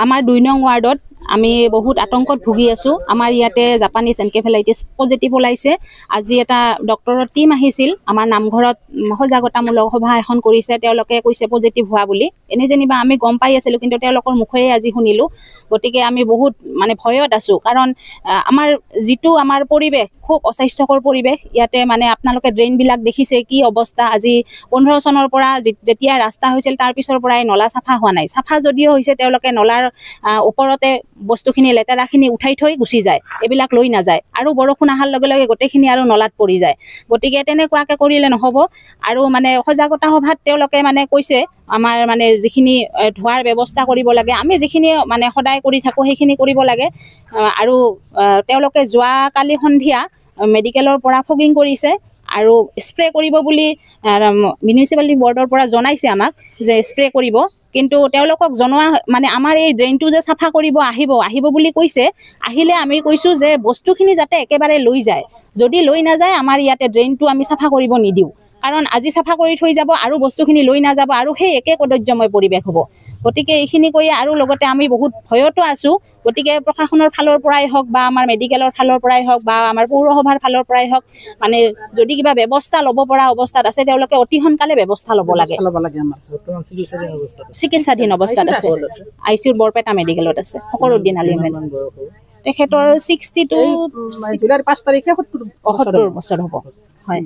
আমাৰ 2 নং ওয়াৰ্ডত আমি বহুত আতংকত ভুগি আছো। আমাৰ ইয়াতে জাপানিজ এনকেফেলাইটিছ পজিটিভ ওলাইছে। আজি এটা ডক্টৰৰ টিম আহিছিল, আমাৰ নামঘৰত সজাগতামূলক সভা এখন কৰিছে। তেওঁলোকে কৈছে পজিটিভ হোৱা বুলি। এনে যেনিবা আমি গম পাই আছিলো, কিন্তু তেওঁলোকৰ মুখেৰে আজি শুনিলো। গতিকে আমি বহুত মানে ভয়ত আছো, কাৰণ আমাৰ যিটো আমাৰ পৰিৱেশ খুব অস্বাস্থ্যকৰ পৰিৱেশ। ইয়াতে মানে আপোনালোকে ড্ৰেইনবিলাক দেখিছে কি অৱস্থা। আজি 15 চনৰ পৰা যেতিয়া ৰাস্তা হৈছিল তাৰ পিছৰ পৰাই নলা চাফা হোৱা নাই। চাফা যদিও হৈছে, তেওঁলোকে নলাৰ ওপৰতে বস্তুখিনি লেতেৰাখিনি উঠাই থৈ গুচি যায়, এইবিলাক লৈ নাযায়। আৰু বৰষুণ অহাৰ লগে লগে গোটেইখিনি আৰু নলাত পৰি যায়। গতিকে তেনেকুৱাকে কৰিলে নহ'ব। আৰু মানে সজাগতা সভাত তেওঁলোকে মানে কৈছে আমাৰ মানে যিখিনি ধোৱাৰ ব্যৱস্থা কৰিব লাগে, আমি যিখিনি মানে সদায় কৰি থাকোঁ সেইখিনি কৰিব লাগে। আৰু তেওঁলোকে যোৱাকালি সন্ধিয়া মেডিকেলৰ পৰা ফগিং কৰিছে আৰু স্প্ৰে কৰিব বুলি মিউনিচিপালিটি বৰ্ডৰ পৰা জনাইছে আমাক যে স্প্ৰে কৰিব। কিন্তু তেওঁলোকক জনোৱা মানে আমাৰ এই ড্ৰেইনটো যে চাফা কৰিব আহিব বুলি কৈছে। আহিলে আমি কৈছোঁ যে বস্তুখিনি যাতে একেবাৰে লৈ যায়। যদি লৈ নাযায়, আমাৰ ইয়াতে ড্ৰেইনটো আমি চাফা কৰিব নিদিওঁ। কাৰণ আজি চাফা কৰি থৈ যাব আৰু বস্তুখিনি লৈ নাযাব, আৰু সেই একে কদৰ্যময় পৰিৱেশ হ'ব। গতিকে এইখিনি কৰি আৰু লগতে আমি বহুত ভয়তো আছোঁ। গতিকে প্ৰশাসনৰ ফালৰ পৰাই হওক বা আমাৰ মেডিকেলৰ ফালৰ পৰাই হওক বা আমাৰ পৌৰসভাৰ ফালৰ পৰাই হওক, মানে যদি কিবা ব্যৱস্থা ল'ব পৰা অৱস্থাত আছে, তেওঁলোকে অতি সোনকালে ব্যৱস্থা ল'ব লাগে। চিকিৎসাধীন অৱস্থাত আছে, ICUৰ বৰপেটা মেডিকেলত আছে। ফকৰুদ্দিন আলী তেখেতৰ 62 5 তাৰিখে 70 বছৰ হ'ব। হয়।